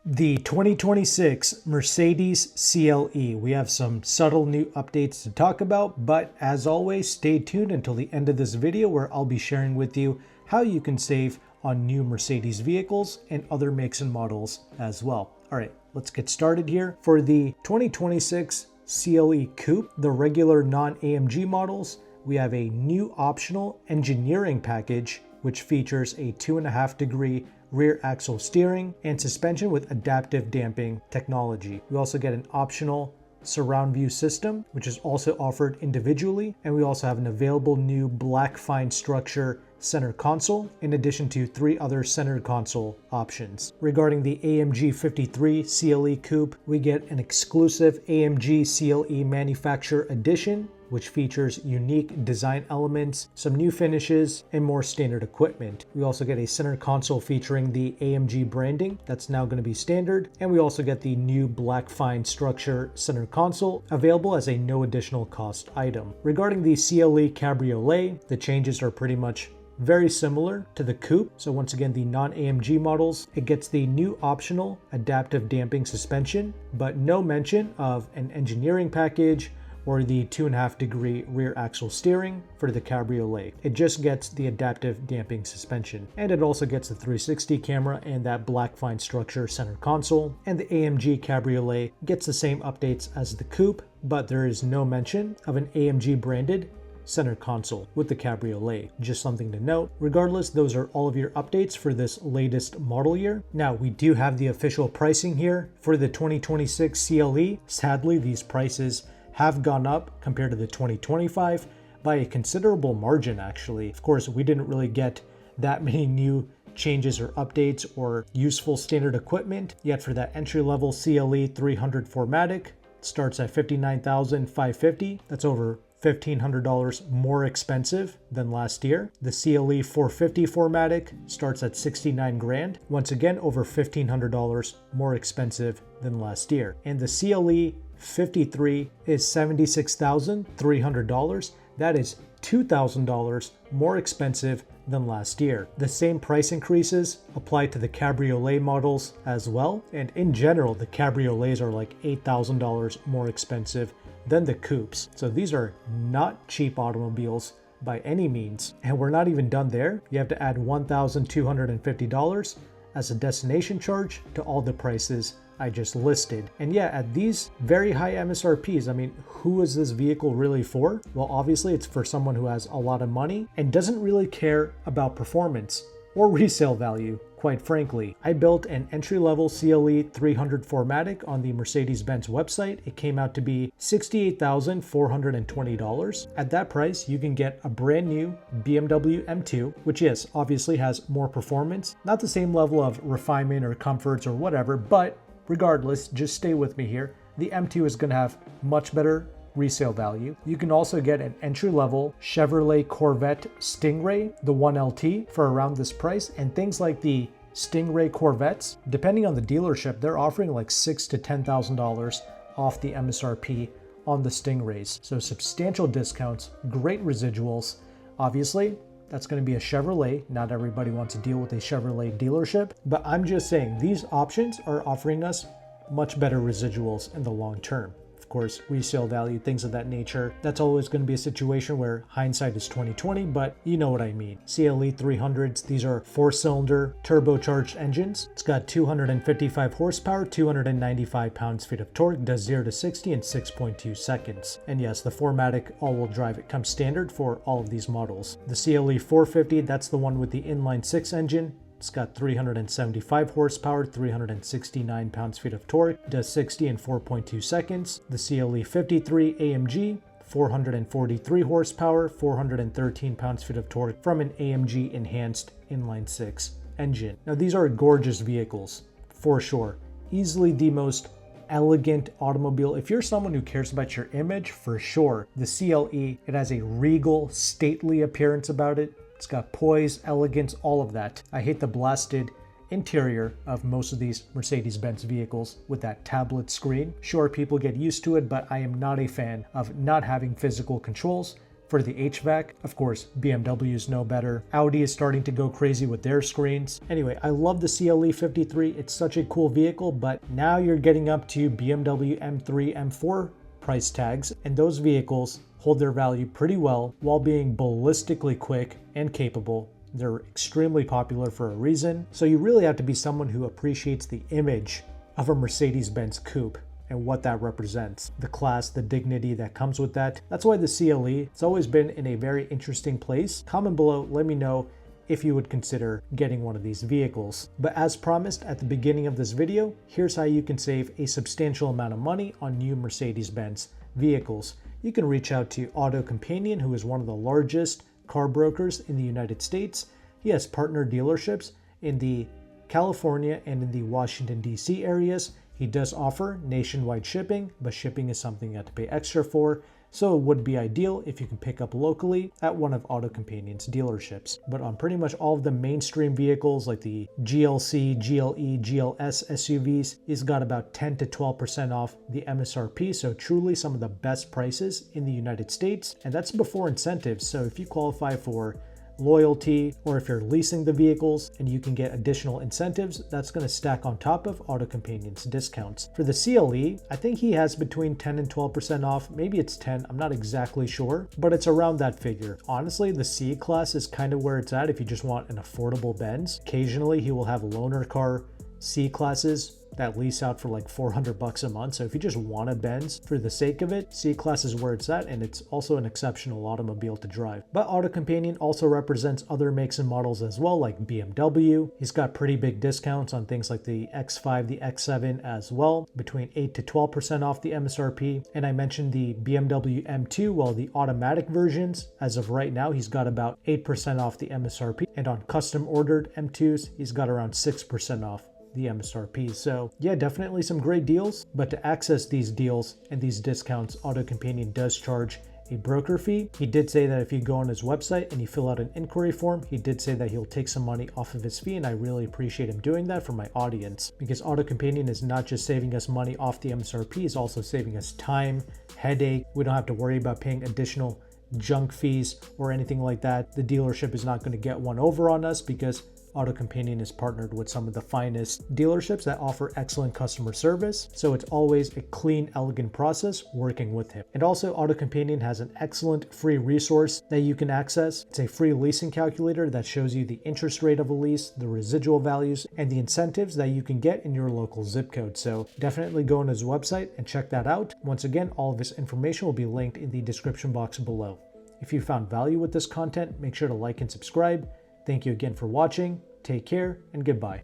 The 2026 Mercedes CLE. We have some subtle new updates to talk about, but as always, stay tuned until the end of this video where I'll be sharing with you how you can save on new Mercedes vehicles and other makes and models as well. All right, let's get started here. For the 2026 CLE Coupe, the regular non-AMG models, we have a new optional engineering package which features a 2.5-degree rear axle steering and suspension with adaptive damping technology. We also get an optional surround view system, which is also offered individually, and we also have an available new black fine structure center console, in addition to 3 other center console options. Regarding the AMG 53 CLE Coupe, we get an exclusive AMG CLE Manufacturer Edition, which features unique design elements, some new finishes, and more standard equipment. We also get a center console featuring the AMG branding that's now going to be standard, and we also get the new black fine structure center console available as a no additional cost item. Regarding the CLE Cabriolet, the changes are pretty much very similar to the Coupe. So once again, the non-AMG models, it gets the new optional adaptive damping suspension, but no mention of an engineering package or the 2.5-degree rear axle steering for the Cabriolet. It just gets the adaptive damping suspension. And it also gets the 360 camera and that black fine structure center console. And the AMG Cabriolet gets the same updates as the Coupe, but there is no mention of an AMG branded center console with the Cabriolet. Just something to note. Regardless, those are all of your updates for this latest model year. Now, we do have the official pricing here for the 2026 CLE. Sadly, these prices have gone up compared to the 2025 by a considerable margin, actually. Of course, we didn't really get that many new changes or updates or useful standard equipment, yet for that entry-level CLE 300 4MATIC, it starts at $59,550. That's over $1,500 more expensive than last year. The CLE 450 4MATIC starts at $69 grand. Once again, over $1,500 more expensive than last year. And the CLE 53 is $76,300. That is $2,000 more expensive than last year. The same price increases apply to the Cabriolet models as well. And in general, the Cabriolets are like $8,000 more expensive than the Coupes. So these are not cheap automobiles by any means. And we're not even done there. You have to add $1,250 as a destination charge to all the prices I just listed. And yeah, at these very high MSRPs, I mean, who is this vehicle really for? Well, obviously it's for someone who has a lot of money and doesn't really care about performance or resale value, quite frankly. I built an entry-level CLE 300 4MATIC on the Mercedes-Benz website. It came out to be $68,420. At that price, you can get a brand new BMW M2, which yes, obviously has more performance, not the same level of refinement or comforts or whatever, but regardless, just stay with me here. The M2 is going to have much better resale value. You can also get an entry-level Chevrolet Corvette Stingray, the 1LT, for around this price. And things like the Stingray Corvettes, depending on the dealership, they're offering like $6,000 to $10,000 off the MSRP on the Stingrays. So substantial discounts, great residuals. Obviously, that's going to be a Chevrolet. Not everybody wants to deal with a Chevrolet dealership, but I'm just saying these options are offering us much better residuals in the long term. Of course, resale value, things of that nature. That's always going to be a situation where hindsight is 20/20, but you know what I mean. CLE 300s, these are 4-cylinder turbocharged engines. It's got 255 horsepower, 295 pounds-feet of torque, does 0 to 60 in 6.2 seconds. And yes, the 4MATIC all-wheel drive, it comes standard for all of these models. The CLE 450, that's the one with the inline-6 engine. It's got 375 horsepower, 369 pounds-feet of torque, does 60 in 4.2 seconds. The CLE 53 AMG, 443 horsepower, 413 pounds-feet of torque from an AMG enhanced inline-6 engine. Now these are gorgeous vehicles, for sure. Easily the most elegant automobile. If you're someone who cares about your image, for sure. The CLE, it has a regal, stately appearance about it. It's got poise, elegance, all of that. I hate the blasted interior of most of these Mercedes-Benz vehicles with that tablet screen. Sure, people get used to it, but I am not a fan of not having physical controls For the HVAC, of course, BMW's no better. Audi is starting to go crazy with their screens. Anyway, I love the CLE 53. It's such a cool vehicle, but now you're getting up to BMW M3, M4 price tags, and those vehicles hold their value pretty well while being ballistically quick and capable. They're extremely popular for a reason, so you really have to be someone who appreciates the image of a Mercedes-Benz coupe and what that represents, the class, the dignity that comes with that. That's why the CLE, it's always been in a very interesting place. Comment below, let me know if you would consider getting one of these vehicles. But as promised at the beginning of this video, here's how you can save a substantial amount of money on new Mercedes-Benz vehicles. You can reach out to AutoCompanion, who is one of the largest car brokers in the United States. He has partner dealerships in the California and in the Washington, D.C. areas. He does offer nationwide shipping, but shipping is something you have to pay extra for, so it would be ideal if you can pick up locally at one of AutoCompanion's dealerships. But on pretty much all of the mainstream vehicles like the GLC, GLE, GLS SUVs, he's got about 10 to 12% off the MSRP, so truly some of the best prices in the United States, and that's before incentives. So if you qualify for loyalty, or if you're leasing the vehicles and you can get additional incentives, that's going to stack on top of AutoCompanion's discounts. For the CLE, I think he has between 10 and 12% off. Maybe it's 10, I'm not exactly sure, but it's around that figure. Honestly, the C class is kind of where it's at if you just want an affordable Benz. Occasionally, he will have loaner car C classes that lease out for like $400 a month. So if you just want a Benz for the sake of it, C-Class is where it's at, and it's also an exceptional automobile to drive. But AutoCompanion also represents other makes and models as well, like BMW. He's got pretty big discounts on things like the X5, the X7 as well, between 8 to 12% off the MSRP. And I mentioned the BMW M2, well, the automatic versions, as of right now, he's got about 8% off the MSRP. And on custom ordered M2s, he's got around 6% off the MSRP. So yeah, definitely some great deals, but to access these deals and these discounts, AutoCompanion does charge a broker fee. He did say that if you go on his website and you fill out an inquiry form, he did say that he'll take some money off of his fee, and I really appreciate him doing that for my audience, because AutoCompanion is not just saving us money off the MSRP, it's also saving us time, headache. We don't have to worry about paying additional junk fees or anything like that. The dealership is not going to get one over on us because AutoCompanion is partnered with some of the finest dealerships that offer excellent customer service, so it's always a clean, elegant process working with him. And also, AutoCompanion has an excellent free resource that you can access. It's a free leasing calculator that shows you the interest rate of a lease, the residual values, and the incentives that you can get in your local zip code. So definitely go on his website and check that out. Once again, all of his information will be linked in the description box below. If you found value with this content, make sure to like and subscribe. Thank you again for watching. Take care and goodbye.